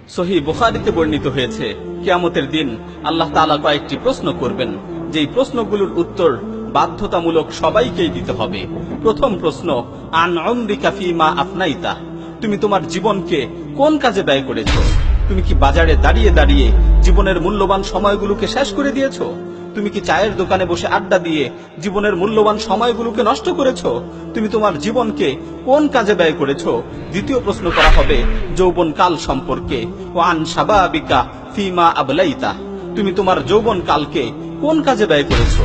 সহিহ বুখারীতে বর্ণিত হয়েছে, কিয়ামতের দিন আল্লাহ তাআলা কয়েকটি প্রশ্ন করবেন, যেই প্রশ্নগুলোর উত্তর বাধ্যতামূলক সবাইকেই দিতে হবে। প্রথম প্রশ্ন, আন উমরিকা ফীমা আফনাইতা, তুমি তোমার জীবনকে কোন কাজে ব্যয় করেছো? তুমি কি বাজারে দাঁড়িয়ে দাঁড়িয়ে জীবনের মূল্যবান সময়গুলোকে শেষ করে দিয়েছো? তুমি কি চায়ের দোকানে বসে আড্ডা দিয়ে জীবনের মূল্যবান সময়গুলোকে নষ্ট করেছো? তুমি তোমার জীবনকে কোন কাজে ব্যয় করেছো? দ্বিতীয় প্রশ্ন করা হবে যৌবন কাল সম্পর্কে, ওয়ান শাবাবিকা ফীমা আবলাইতা, তুমি তোমার যৌবন কালকে কোন কাজে ব্যয় করেছো?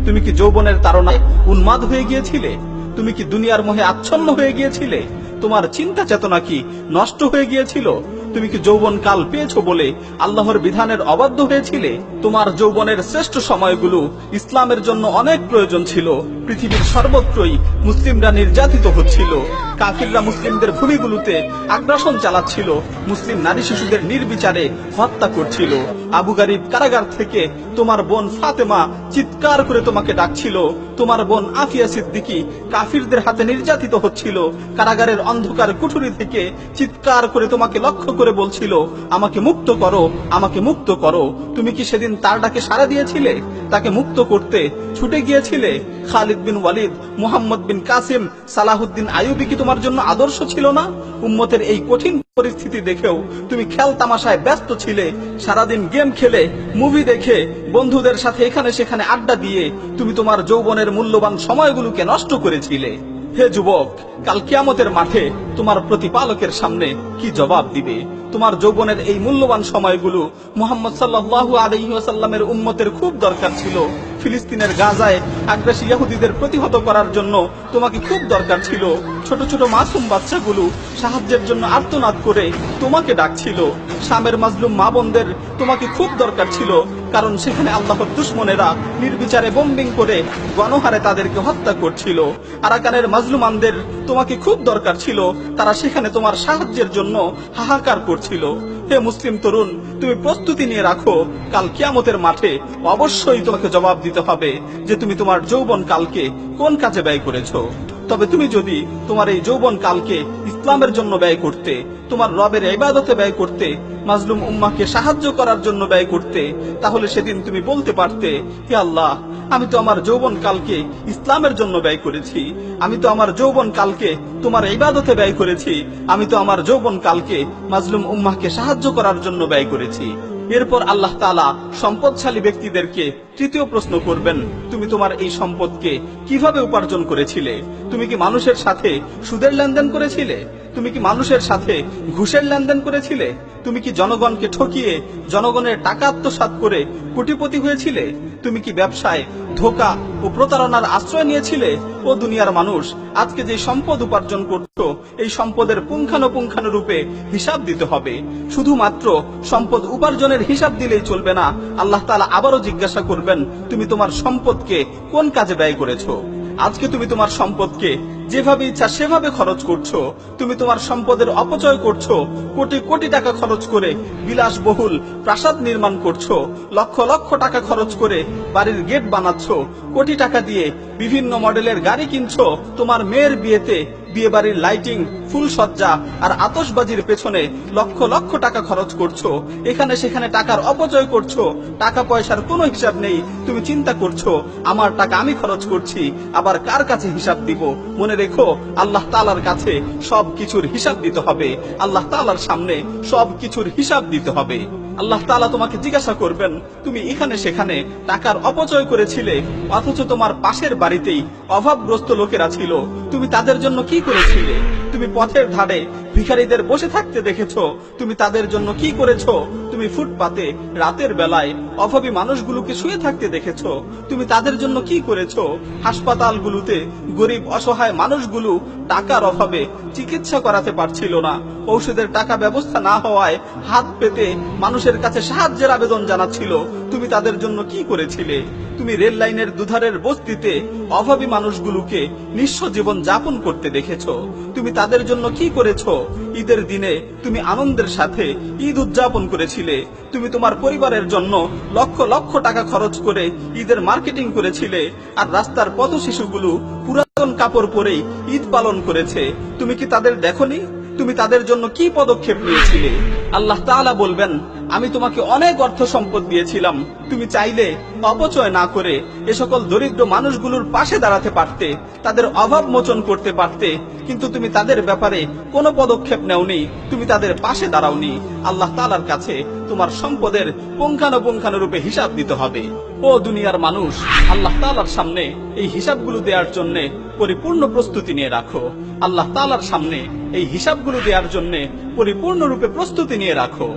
তুমি কি যৌবনের তাড়নায় উন্মাদ হয়ে গিয়েছিলে? তুমি কি দুনিয়ার মোহে আচ্ছন্ন হয়ে গিয়েছিলে? তোমার চিন্তা চেতনা কি নষ্ট হয়ে গিয়েছিল? তুমি কি যৌবন কাল পেয়েছো বলে আল্লাহর বিধানের অবাধ্য হয়েছিলে? তোমার যৌবনের শ্রেষ্ঠ সময়গুলো ইসলামের জন্য অনেক প্রয়োজন ছিল। পৃথিবীর সর্বত্রই মুসলিমরা নির্যাতিত হচ্ছিল, কাফিররা মুসলিমদের ভূমিগুলোতে আগ্রাসন চালাচ্ছিল, মুসলিম নারী শিশুদের নির্বিচারে হত্যা করছিল। আবু গারিব কারাগার থেকে তোমার বোন ফাতেমা চিৎকার করে তোমাকে ডাকছিল। তোমার বোন আফিয়া সিদ্দিকী কাফিরদের হাতে নির্যাতিত হচ্ছিল, কারাগারের অন্ধকার কুঠুরি থেকে চিৎকার করে তোমাকে লক্ষ্য করে বলছিল, আমাকে মুক্ত করো, আমাকে মুক্ত করো। তুমি কি সেদিন তার ডাকে সাড়া দিয়েছিলে? তাকে মুক্ত করতে ছুটে গিয়েছিলে? খালিদ বিন ওয়ালিদ, মুহাম্মদ বিন কাসিম, সালাহুদ্দিন আইয়ুবী কি তোমার জন্য আদর্শ ছিল না? উম্মতের এই কঠিন পরিস্থিতি দেখেও তুমি খেল তামাশায় ব্যস্ত ছিলে। সারাদিন গেম খেলে, মুভি দেখে, বন্ধুদের সাথে এখানে সেখানে আড্ডা দিয়ে তুমি তোমার যৌবনের মূল্যবান সময়গুলোকে নষ্ট করেছিলে। হে যুবক, কাল কিয়ামতের মাঠে তোমার প্রতিপালকের সামনে কি জবাব দিবে? তোমার যৌবনের এই মূল্যবান সময়গুলো মুহাম্মদ সাল্লাল্লাহু আলাইহি ওয়াসাল্লামের উম্মতের খুব দরকার ছিল। ফিলিস্তিনের গাজায় আগ্রাসী ইহুদিদের প্রতিহত করার জন্য তোমাকে খুব দরকার ছিল। ছোট ছোট মাসুম বাচ্চাগুলো সাহায্যের জন্য আর্তনাদ করে তোমাকে ডাকছিল। শামের মাজলুম মা বোনদের তোমাকে খুব দরকার ছিল, কারণ সেখানে আল্লাহর দুশমনেরা নির্বিচারে বোম্বিং করে গণহারে তাদেরকে হত্যা করছিল। আরাকানের মাজলুমানদের তোমাকে খুব দরকার ছিল, তারা সেখানে তোমার সাহায্যের জন্য হাহাকার করছিল। হে মুসলিম তরুণ, তুমি প্রস্তুতি নিয়ে রাখো, কাল কিয়ামতের মাঠে অবশ্যই তোমাকে জবাব দিতে হবে যে তুমি তোমার যৌবন কালকে কোন কাজে ব্যয় করেছো। তবে তুমি যদি তোমার এই যৌবন কালকে ইসলামের জন্য ব্যয় করতে, তোমার রবের ইবাদতে ব্যয় করতে, মাজলুম উম্মাহকে সাহায্য করার জন্য ব্যয় করতে, তাহলে সেদিন তুমি বলতে পারতে, হে আল্লাহ, আমি তো আমার যৌবন কালকে ইসলামের জন্য ব্যয় করেছি, আমি তো আমার যৌবন কালকে তোমার ইবাদতে ব্যয় করেছি, আমি তো আমার যৌবন কালকে মাজলুম উম্মাহকে সাহায্য করার জন্য ব্যয় করেছি। এরপর আল্লাহ তাআলা সম্পদশালী ব্যক্তিদেরকে তৃতীয় প্রশ্ন করবেন, তুমি তোমার এই সম্পদকে কিভাবে উপার্জন করেছিলে? তুমি কি মানুষের সাথে সুদের লেনদেন করেছিলে? তুমি কি মানুষের সাথে ঘুষের লেনদেন করেছিলে? তুমি কি জনগণকে ঠকিয়ে জনগণের টাকা আত্মসাৎ করে কোটিপতি হয়েছিলে? তুমি কি ব্যবসায় ধোঁকা ও প্রতারণার আশ্রয় নিয়েছিলে? ও দুনিয়ার মানুষ, আজকে যে সম্পদ উপার্জন করছো, এই সম্পদের পুঙ্খানুপুঙ্খানুরূপে হিসাব দিতে হবে। শুধুমাত্র সম্পদ উপার্জনের হিসাব দিলেই চলবে না, আল্লাহ তাআলা আবারও জিজ্ঞাসা করবেন, তুমি তোমার সম্পদকে কোন কাজে ব্যয় করেছো? আজকে তুমি তোমার সম্পদকে যেভাবে ইচ্ছা সেভাবে খরচ করছো। তুমি তোমার সম্পদের অপচয় করছো, কোটি কোটি টাকা খরচ করে বিলাসবহুল প্রাসাদ নির্মাণ করছো, লক্ষ লক্ষ টাকা খরচ করে বাড়ির গেট বানাচ্ছো, কোটি টাকা দিয়ে বিভিন্ন মডেলের গাড়ি কিনছো, তোমার মেয়ের বিয়েতে বিয়ে বাড়ির লাইটিং, ফুলসজ্জা আর আতশবাজির পেছনে লক্ষ লক্ষ টাকা খরচ করছো, এখানে সেখানে টাকার অপচয় করছো, টাকা পয়সার কোনো হিসাব নেই। তুমি চিন্তা করছো, আমার টাকা আমি খরচ করছি, আবার কার কাছে হিসাব দিব? মনে রেখো, আল্লাহ তাআলার কাছে সব কিছুর হিসাব দিতে হবে, আল্লাহ তাআলার সামনে সব কিছুর হিসাব দিতে হবে। আল্লাহ তাআলা তোমাকে জিজ্ঞাসা করবেন, তুমি এখানে সেখানে টাকার অপচয় করেছিলে, অথচ তোমার পাশের বাড়িতেই অভাবগ্রস্ত লোকেরা ছিল, তুমি তাদের জন্য কি করেছিলে? তুমি পথের ধারে ভিখারীদের বসে থাকতে দেখেছো, তুমি তাদের জন্য কি করেছো? তুমি ফুটপাতে রাতের বেলায় অভাবী মানুষগুলোকে শুয়ে থাকতে দেখেছো, তুমি তাদের জন্য কি করেছো? হাসপাতালগুলোতে গরিব অসহায় মানুষগুলো টাকার অভাবে চিকিৎসা করাতে পারছিল না, ঔষধের টাকা ব্যবস্থা না হওয়ায় হাত পেতে মানুষের কাছে সাহায্যের আবেদন জানাচ্ছিল, তুমি তাদের জন্য কি করেছিলে? তুমি রেল লাইনের দুধারের বস্তিতে অভাবী মানুষগুলোকে নিঃস্ব জীবন যাপন করতে দেখেছো, তুমি তাদের জন্য কি করেছো? ঈদের দিনে তুমি আনন্দের সাথে ঈদ উদযাপন করেছিলে, তুমি তোমার পরিবারের জন্য লক্ষ লক্ষ টাকা খরচ করে ঈদের মার্কেটিং করেছিলে, আর রাস্তার পথ শিশুগুলো পুরাতন কাপড় পরেই ঈদ পালন করেছে, তুমি কি তাদের দেখোনি? তুমি তাদের জন্য কি পদক্ষেপ নিয়েছিলে? আল্লাহ তাআলা বলবেন, আমি তোমাকে অনেক অর্থ সম্পদ দিয়েছিলাম, তুমি চাইলে অপচয় না করে এ সকল দরিদ্র মানুষগুলোর পাশে দাঁড়াতে পারতে, তাদের অভাব মোচন করতে পারতে, কিন্তু তুমি তাদের ব্যাপারে কোনো পদক্ষেপ নেওনি, তুমি তাদের পাশে দাঁড়াওনি। আল্লাহ তাআলার কাছে তোমার সম্পদের পুঙ্খানুপুঙ্খানুরূপে হিসাব দিতে হবে। ও দুনিয়ার মানুষ, আল্লাহ তাআলার সামনে এই হিসাবগুলো দেওয়ার জন্য পরিপূর্ণ প্রস্তুতি নিয়ে রাখো। আল্লাহ তাআলার সামনে এই হিসাবগুলো দেওয়ার জন্য পরিপূর্ণরূপে প্রস্তুতি নিয়ে রাখো।